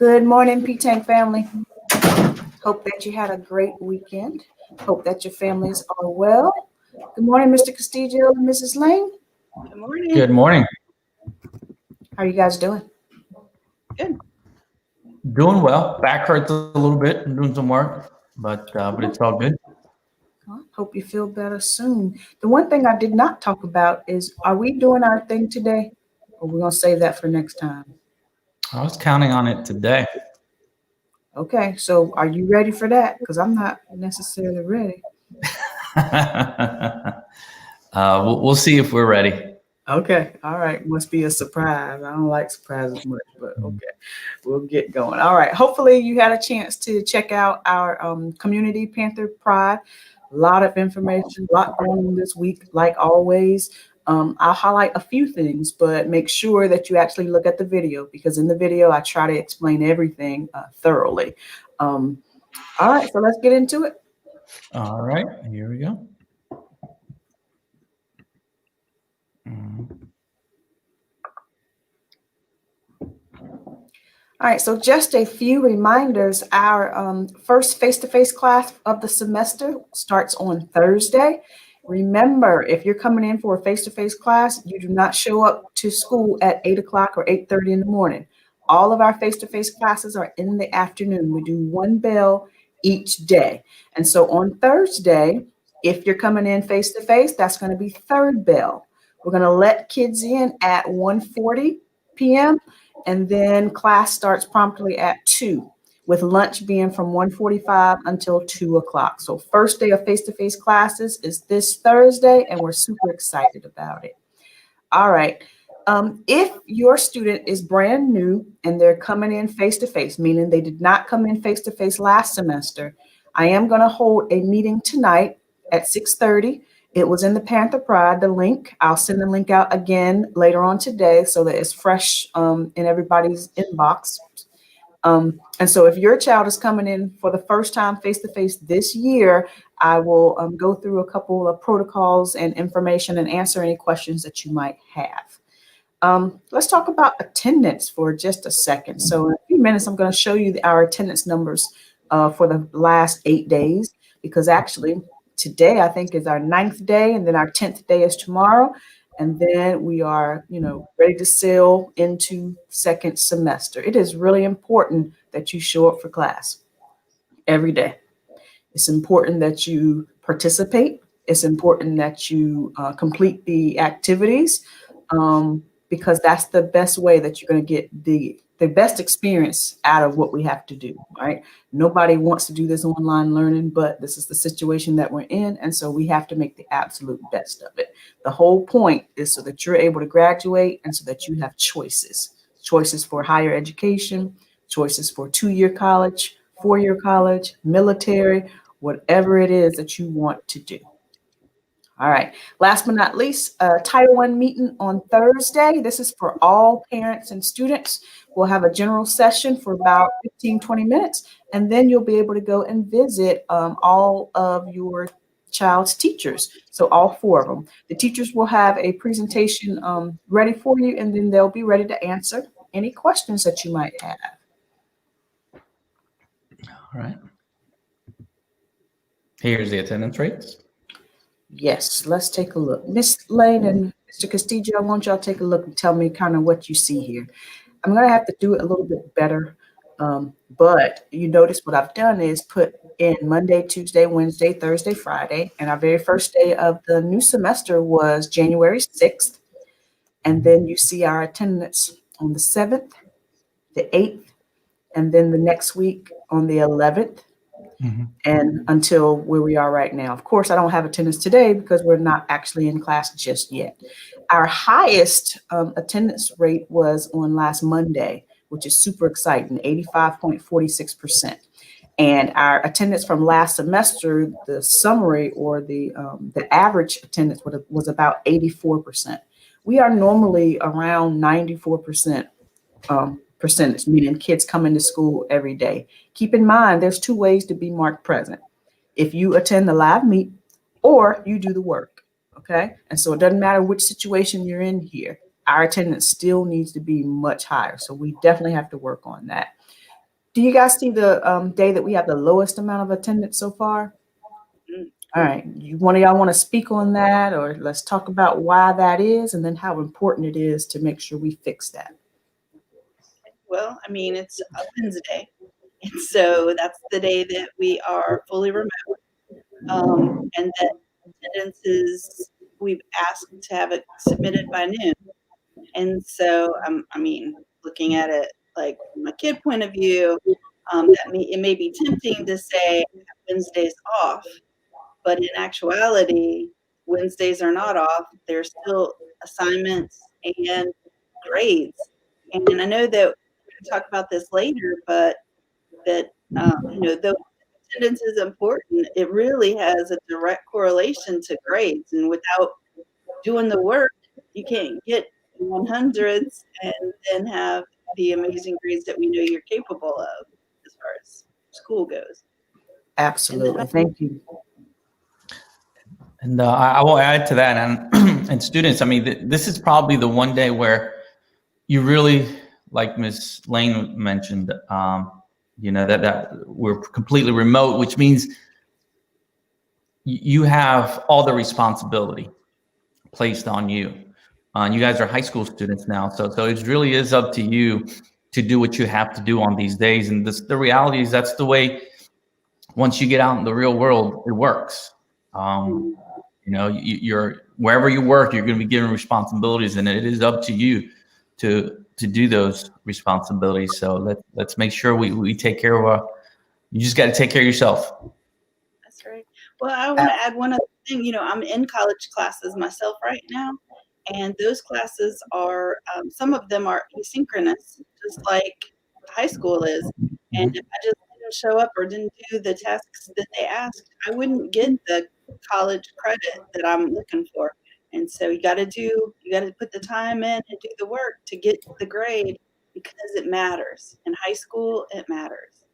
Good morning, P-Tank family. Hope that you had a great weekend. Hope that your families are well. Good morning, Mr. Castillo and Mrs. Lane. Good morning. Good morning. How are you guys doing? Good. Doing well. Back hurts a little bit. I'm doing some work, but it's all good. Well, hope you feel better soon. The one thing I did not talk about is, are we doing our thing today? Or we're going to save that for next time? I was counting on it today. Okay, so are you ready for that? Because I'm not necessarily ready. We'll see if we're ready. Okay, all right. Must be a surprise. I don't like surprises much, but okay, we'll get going. All right. Hopefully, you had a chance to check out our community Panther Pride. A lot of information, a lot going on this week, like always. I'll highlight a few things, but make sure that you actually look at the video because in the video, I try to explain everything thoroughly. All right, so let's get into it. All right, here we go. All right, so just a few reminders. Our first face-to-face class of the semester starts on Thursday. Remember, if you're coming in for a face-to-face class, you do not show up to school at 8 o'clock or 8:30 in the morning. All of our face-to-face classes are in the afternoon. We do one bell each day. And so on Thursday, if you're coming in face-to-face, that's going to be third bell. We're going to let kids in at 1:40 p.m. and then class starts promptly at 2, with lunch being from 1:45 until 2 o'clock. So first day of face-to-face classes is this Thursday, and we're super excited about it. All right. If your student is brand new and they're coming in face-to-face, meaning they did not come in face-to-face last semester, I am going to hold a meeting tonight at 6:30. It was in the Panther Pride, the link. I'll send the link out again later on today so that it's fresh in everybody's inbox. And so if your child is coming in for the first time face-to-face this year, I will go through a couple of protocols and information and answer any questions that you might have. Let's talk about attendance for just a second. So in a few minutes, I'm going to show you our attendance numbers for the last 8 days, because actually today, I think, is our 9th day, and then our 10th day is tomorrow. And then we are, ready to sail into second semester. It is really important that you show up for class every day. It's important that you participate. It's important that you complete the activities because that's the best way that you're going to get the best experience out of what we have to do, right? Nobody wants to do this online learning, but this is the situation that we're in. And so we have to make the absolute best of it. The whole point is so that you're able to graduate and so that you have choices for higher education, choices for 2-year college, 4-year college, military, whatever it is that you want to do. All right. Last but not least, Title I meeting on Thursday. This is for all parents and students. We'll have a general session for about 15, 20 minutes, and then you'll be able to go and visit all of your child's teachers. So all 4 of them. The teachers will have a presentation ready for you, and then they'll be ready to answer any questions that you might have. All right. Here's the attendance rates. Yes, let's take a look. Miss Lane and Mr. Castillo, I want y'all to take a look and tell me kind of what you see here. I'm going to have to do it a little bit better, but you notice what I've done is put in Monday, Tuesday, Wednesday, Thursday, Friday, and our very first day of the new semester was January 6th, and then you see our attendance on the 7th, the 8th, and then the next week on the 11th. And until where we are right now. Of course, I don't have attendance today because we're not actually in class just yet. Our highest attendance rate was on last Monday, which is super exciting, 85.46%. And our attendance from last semester, the summary or the average attendance was about 84%. We are normally around 94% percentage, meaning kids come into school every day. Keep in mind, there's 2 ways to be marked present. If you attend the live meet or you do the work, okay? And so it doesn't matter which situation you're in here, our attendance still needs to be much higher. So we definitely have to work on that. Do you guys see the day that we have the lowest amount of attendance so far? Mm. All right. One of y'all want to speak on that, or let's talk about why that is and then how important it is to make sure we fix that. Well, I mean, it's a Wednesday, and so that's the day that we are fully remote, and that attendance we've asked to have it submitted by noon. And so, I mean, looking at it like from a kid point of view, it may be tempting to say Wednesday's off, but in actuality, Wednesdays are not off. There's still assignments and grades. And I know that we're going to talk about this later, but that, though attendance is important, it really has a direct correlation to grades. And without doing the work, you can't get 100s and then have the amazing grades that we know you're capable of as far as school goes. Absolutely. Thank you. And I will add to that, and students, I mean, this is probably the one day where you really, like Ms. Lane mentioned, that we're completely remote, which means you have all the responsibility placed on you. You guys are high school students now, so it really is up to you to do what you have to do on these days. And the reality is that's the way, once you get out in the real world, it works. You're wherever you work, you're going to be given responsibilities, and it is up to you to do those responsibilities. So let's make sure we take care of you just got to take care of yourself. That's right. Well, I want to add one other thing. I'm in college classes myself right now, and those classes are, some of them are asynchronous, just like high school is. And if I just didn't show up or didn't do the tasks that they asked, I wouldn't get the college credit that I'm looking for. And so you got to put the time in and do the work to get the grade, because it matters. In high school, it matters.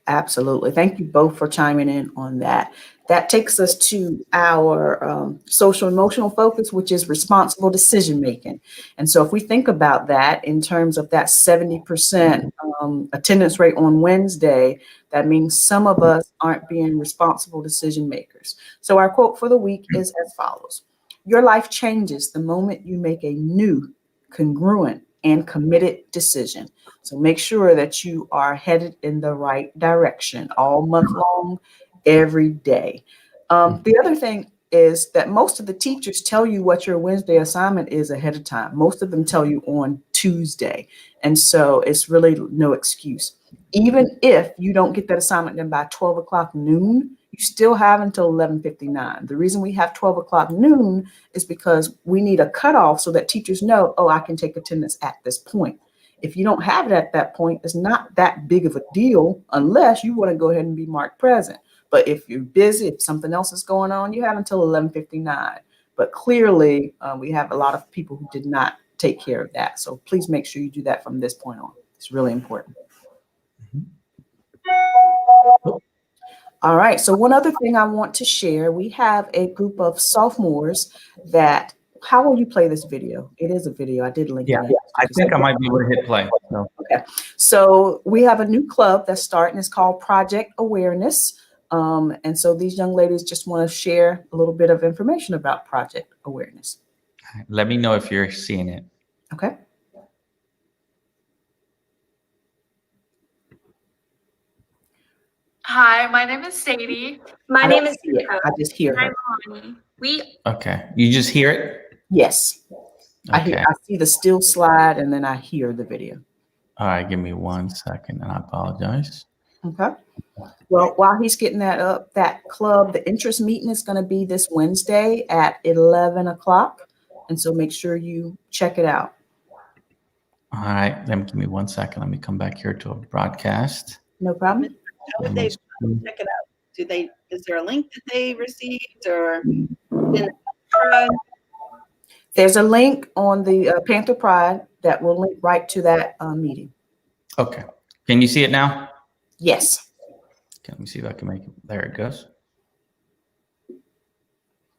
Absolutely. Thank you both for chiming in on that. That takes us to our social emotional focus, which is responsible decision making. And so if we think about that in terms of that 70% attendance rate on Wednesday, that means some of us aren't being responsible decision makers. So our quote for the week is as follows: "Your life changes the moment you make a new, congruent, and committed decision." So make sure that you are headed in the right direction all month long, every day. The other thing is that most of the teachers tell you what your Wednesday assignment is ahead of time. Most of them tell you on Tuesday. And so it's really no excuse. Even if you don't get that assignment done by 12 o'clock noon, you still have until 11:59. The reason we have 12 o'clock noon is because we need a cutoff so that teachers know, oh, I can take attendance at this point. If you don't have it at that point, it's not that big of a deal unless you want to go ahead and be marked present. But if you're busy, if something else is going on, you have until 11:59. But clearly, we have a lot of people who did not take care of that. So please make sure you do that from this point on. It's really important. All right. So one other thing I want to share, we have a group of sophomores that, how will you play this video? It is a video. I did link it. Yeah, I think I might be able to hit play. So. Okay. So we have a new club that's starting. It's called Project Awareness. And so these young ladies just want to share a little bit of information about Project Awareness. Let me know if you're seeing it. Okay. Hi, my name is Sadie. My name is Sarah. I just hear her. Okay. You just hear it? Yes. Okay. I see the still slide and then I hear the video. All right. Give me 1 second and I apologize. Okay. Well, while he's getting that up, that club, the interest meeting is going to be this Wednesday at 11 o'clock. And so make sure you check it out. All right. Give me 1 second. Let me come back here to a broadcast. No problem. How would they check it out? Is there a link that they received, or there's a link on the Panther Pride that will link right to that meeting. Okay. Can you see it now? Yes. Okay, let me see if I can make it. There it goes.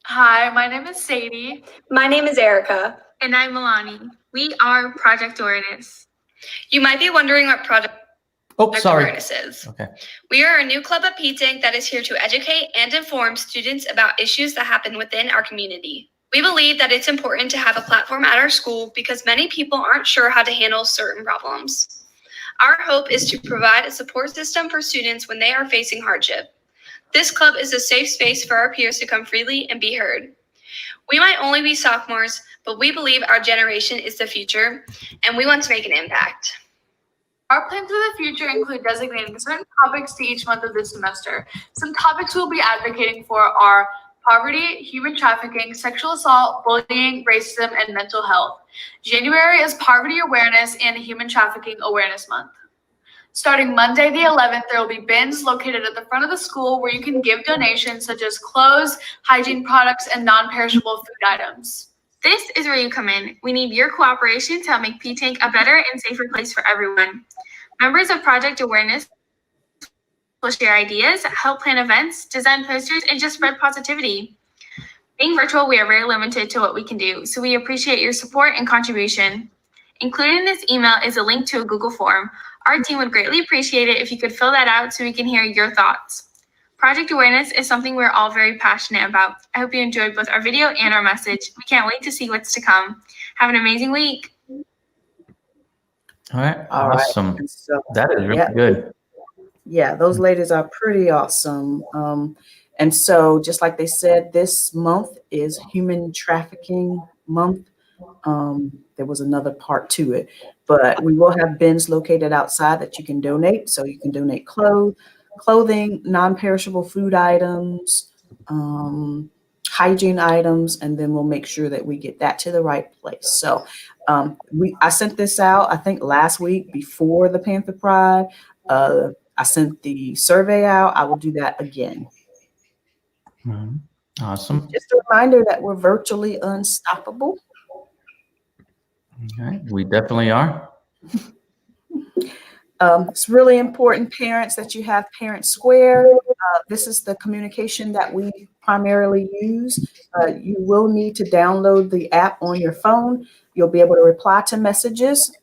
Hi, my name is Sadie. My name is Erica. And I'm Milani. We are Project Awareness. You might be wondering what Project Oh, sorry. Awarenesses. Okay. We are a new club at P-Tank that is here to educate and inform students about issues that happen within our community. We believe that it's important to have a platform at our school because many people aren't sure how to handle certain problems. Our hope is to provide a support system for students when they are facing hardship. This club is a safe space for our peers to come freely and be heard. We might only be sophomores, but we believe our generation is the future, and we want to make an impact. Our plans for the future include designating certain topics to each month of this semester. Some topics we'll be advocating for are poverty, human trafficking, sexual assault, bullying, racism, and mental health. January is Poverty Awareness and Human Trafficking Awareness Month. Starting Monday the 11th, there will be bins located at the front of the school where you can give donations such as clothes, hygiene products, and non-perishable food items. This is where you come in. We need your cooperation to help make P-Tank a better and safer place for everyone. Members of Project Awareness will share ideas, help plan events, design posters, and just spread positivity. Being virtual, we are very limited to what we can do, so we appreciate your support and contribution. Included in this email is a link to a Google form. Our team would greatly appreciate it if you could fill that out so we can hear your thoughts. Project Awareness is something we're all very passionate about. I hope you enjoyed both our video and our message. We can't wait to see what's to come. Have an amazing week. All right. All right. Awesome. And so, That is really yeah. good. Yeah, those ladies are pretty awesome. And so, just like they said, this month is Human Trafficking Month. There was another part to it, but we will have bins located outside that you can donate. So you can donate clothing, non-perishable food items, hygiene items, and then we'll make sure that we get that to the right place. So I sent this out, I think last week before the Panther Pride. I sent the survey out. I will do that again. Mhm. Awesome. Just a reminder that we're virtually unstoppable. Okay. We definitely are. It's really important, parents, that you have Parent Square. This is the communication that we primarily use. You will need to download the app on your phone. You'll be able to reply to messages.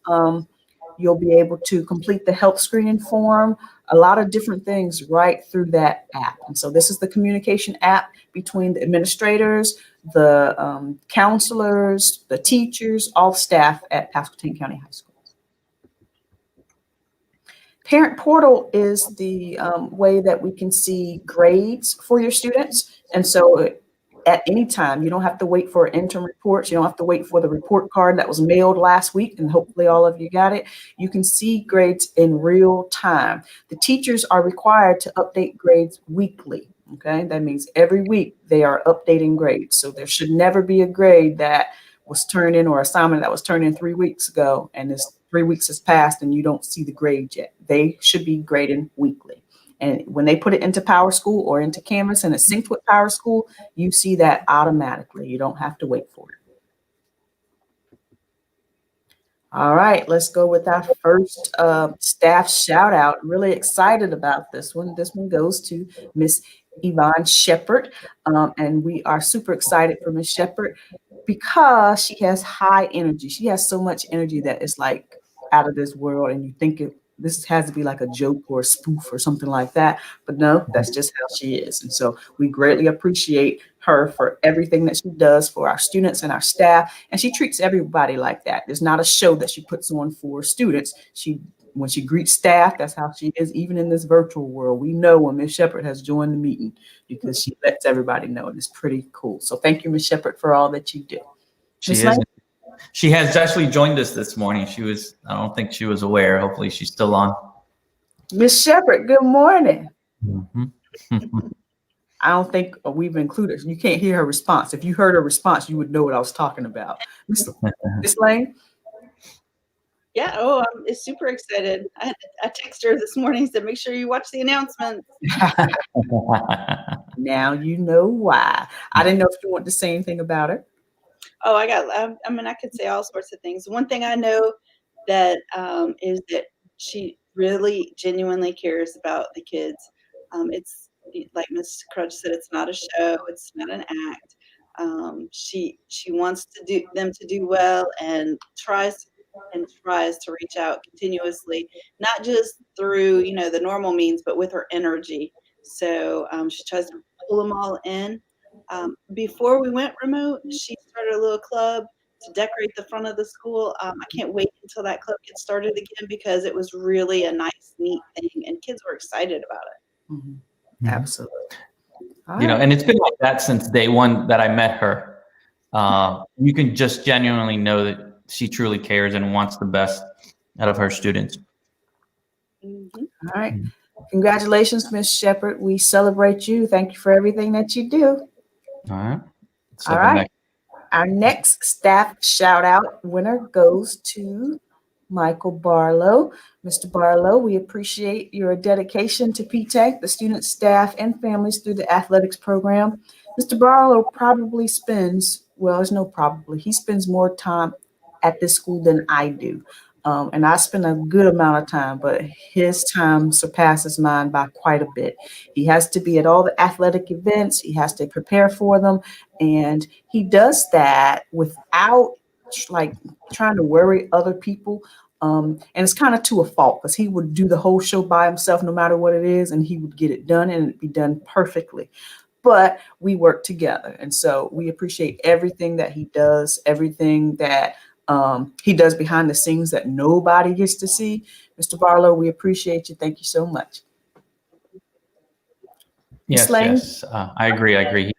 You'll be able to complete the health screening form, a lot of different things right through that app. And so this is the communication app between the administrators, the counselors, the teachers, all staff at Pasquotank County High School. Parent Portal is the way that we can see grades for your students. And so at any time, you don't have to wait for interim reports. You don't have to wait for the report card that was mailed last week, and hopefully all of you got it. You can see grades in real time. The teachers are required to update grades weekly. Okay, that means every week they are updating grades. So there should never be a grade that was turned in or assignment that was turned in 3 weeks ago, and this 3 weeks has passed and you don't see the grade yet. They should be graded weekly. And when they put it into Power School or into Canvas and it's synced with Power School, you see that automatically. You don't have to wait for it. All right, let's go with our first staff shout out. Really excited about this one. This one goes to Miss Yvonne Shepherd. And we are super excited for Miss Shepherd because she has high energy. She has so much energy that it's like out of this world, and you think this has to be like a joke or a spoof or something like that. But no, that's just how she is. And so we greatly appreciate her for everything that she does for our students and our staff. And she treats everybody like that. There's not a show that she puts on for students. When she greets staff, that's how she is. Even in this virtual world, we know when Ms. Shepherd has joined the meeting because she lets everybody know, and it's pretty cool. So thank you, Ms. Shepherd, for all that you do. She has actually joined us this morning. I don't think she was aware. Hopefully she's still on. Ms. Shepherd, good morning. Mm-hmm. I don't think we've included, you can't hear her response. If you heard her response, you would know what I was talking about. Ms. Lane? Yeah, I'm super excited. I texted her this morning, said, make sure you watch the announcement. Now you know why. I didn't know if you want to say anything about her. Oh, I could say all sorts of things. One thing I know that is that she really genuinely cares about the kids. It's like Ms. Crutch said, it's not a show, it's not an act. She wants them to do well and tries and tries to reach out continuously, not just through, the normal means, but with her energy. So she tries to pull them all in. Before we went remote, she started a little club to decorate the front of the school. I can't wait until that club gets started again because it was really a nice, neat thing, and kids were excited about it. Mm-hmm. Absolutely. And it's been like that since day one that I met her. You can just genuinely know that she truly cares and wants the best out of her students. Mm-hmm. All right. Congratulations, Ms. Shepherd. We celebrate you. Thank you for everything that you do. All right. So All right. Our next staff shout out winner goes to Michael Barlow. Mr. Barlow, we appreciate your dedication to PTAC, the students, staff, and families through the athletics program. Mr. Barlow probably spends, well, there's no probably, he spends more time at this school than I do. And I spend a good amount of time, but his time surpasses mine by quite a bit. He has to be at all the athletic events. He has to prepare for them. And he does that without like trying to worry other people. And it's kind of to a fault because he would do the whole show by himself, no matter what it is, and he would get it done and it'd be done perfectly. But we work together. And so we appreciate everything that he does, everything that he does behind the scenes that nobody gets to see. Mr. Barlow, we appreciate you. Thank you so much. Yes, yes. I agree.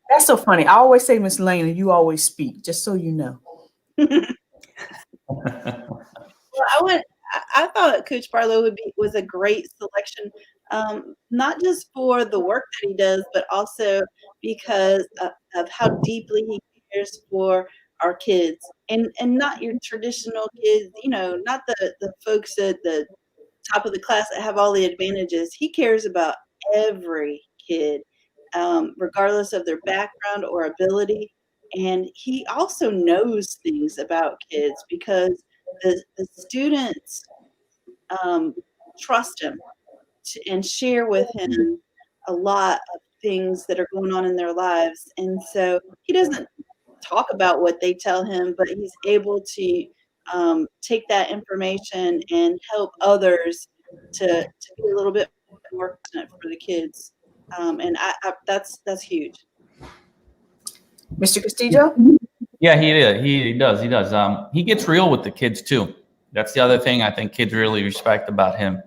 That's so funny. I always say Miss Lane and you always speak, just so you know. Well, I thought Coach Barlow was a great selection, not just for the work that he does, but also because of how deeply he cares for our kids, and not your traditional kids, not the folks at the top of the class that have all the advantages. He cares about every kid, regardless of their background or ability. And he also knows things about kids because the students trust him and share with him a lot of things that are going on in their lives. And so he doesn't talk about what they tell him, but he's able to take that information and help others to be a little bit more passionate for the kids. And that's huge. Mr. Castillo? Yeah, he does. He gets real with the kids too. That's the other thing I think kids really respect about him.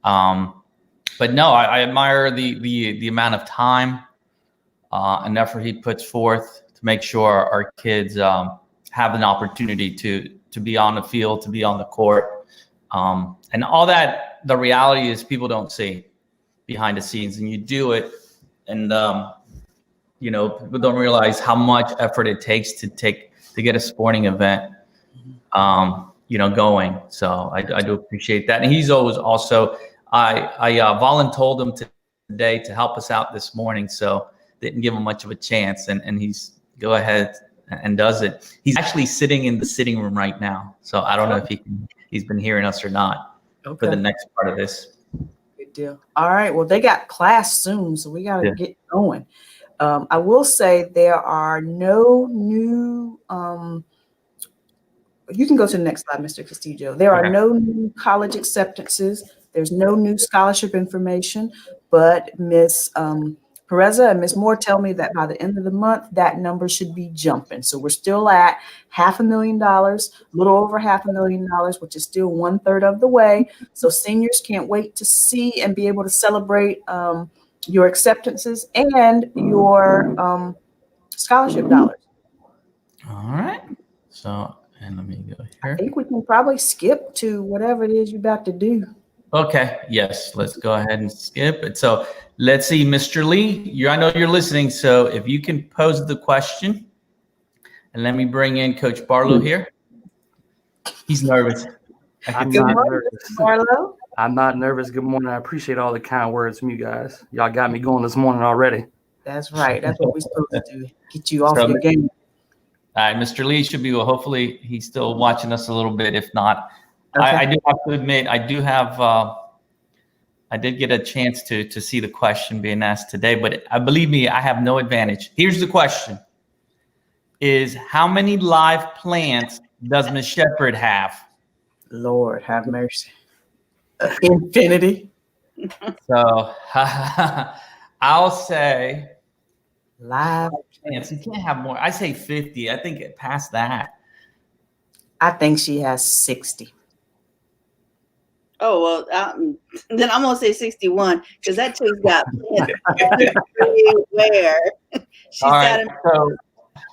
But no, I admire the amount of time and effort he puts forth to make sure our kids have an opportunity to be on the field, to be on the court, and all that. The reality is people don't see behind the scenes, and you do it, and people don't realize how much effort it takes to get a sporting event going. So I do appreciate that. And he's always also, I voluntold him today to help us out this morning. So didn't give him much of a chance, and he's go ahead and does it. He's actually sitting in the sitting room right now. So I don't know if he's been hearing us or not for the next part of this. Good deal. All right. Well, they got class soon, so we got to get going. I will say there are no new, you can go to the next slide, Mr. Castillo. There are no new college acceptances. There's no new scholarship information, but Ms. Pereza and Ms. Moore tell me that by the end of the month, that number should be jumping. So we're still at $500,000, a little over $500,000, which is still 1/3 of the way. So seniors can't wait to see and be able to celebrate your acceptances and your scholarship dollars. All right. So, and let me go here. I think we can probably skip to whatever it is you're about to do. Okay. Yes. Let's go ahead and skip it. So let's see, Mr. Lee, I know you're listening. So if you can pose the question, and let me bring in Coach Barlow here. He's nervous. I'm not nervous. Barlow? I'm not nervous. Good morning. I appreciate all the kind words from you guys. Y'all got me going this morning already. That's right. That's what we're supposed to do. Get you off your game. All right, Mr. Lee should be, hopefully he's still watching us a little bit. If not, okay. I do have to admit, I did get a chance to see the question being asked today, but believe me, I have no advantage. Here's the question: is how many live plants does Miss Shepherd have? Lord have mercy. Infinity. So I'll say Live. chance. You can't have more. I say 50. I think it past that. I think she has 60. Oh, well, then I'm going to say 61 because that chick's got plants everywhere. She's All got right. them. So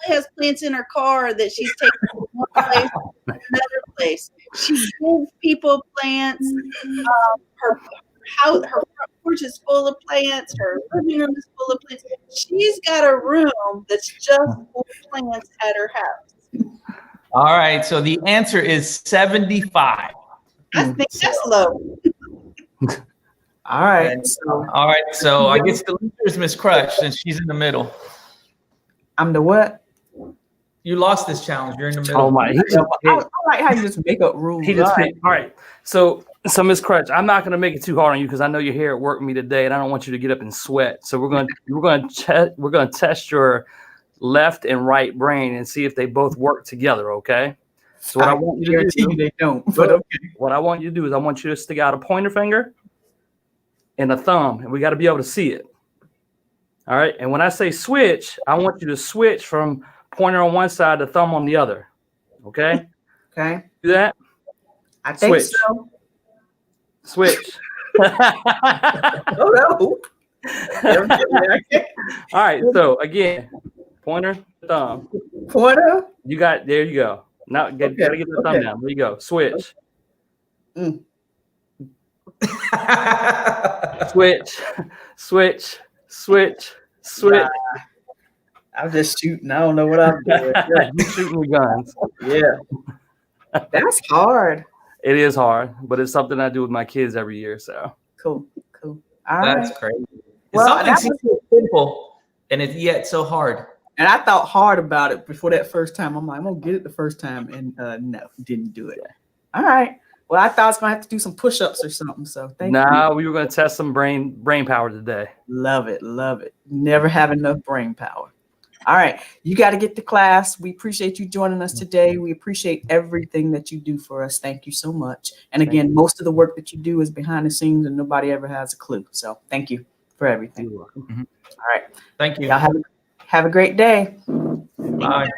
She has plants in her car that she's taking from one place to another place. She gives people plants. Her house, her front porch is full of plants. Her living room is full of plants. She's got a room that's just full of plants at her house. all right. So the answer is 75. I think that's low. All right. So All right. So I guess the loser is Miss Crush, since she's in the middle. I'm the what? You lost this challenge. You're in the middle. Oh my! I like how you just make up rules. He just All right. all right. So Miss Crutch, I'm not gonna make it too hard on you because I know you're here at work with me today, and I don't want you to get up and sweat. So we're gonna test your left and right brain and see if they both work together. Okay. So what I want you to guarantee do, you they don't. But okay. what I want you to do is I want you to stick out a pointer finger and a thumb, and we got to be able to see it. All right. And when I say switch, I want you to switch from pointer on one side to thumb on the other. Okay. Okay. Do that. I think Switch. so. Switch. Oh no. All right. So again, pointer, thumb. Pointer. You got there. You go. Now gotta get the thumb down. There you go. Switch. Mm. Switch. Switch. Switch. Switch. I'm just shooting. I don't know what I'm doing. You shooting with guns. Yeah. That's hard. It is hard, but it's something I do with my kids every year. So Cool. Cool. All right. That's crazy. Well, Something that seems so simple, and it's yet so hard. And I thought hard about it before that first time. I'm like, I'm gonna get it the first time, and no, didn't do it. All right. Well, I thought I was gonna have to do some push-ups or something. So thank you. we were going to test some brain power today. Love it. Love it. Never have enough brain power. All right. You got to get to class. We appreciate you joining us today. We appreciate everything that you do for us. Thank you so much. And again, most of the work that you do is behind the scenes and nobody ever has a clue. So thank you for everything. You're welcome. All right. Thank you. Y'all have a great day. Bye.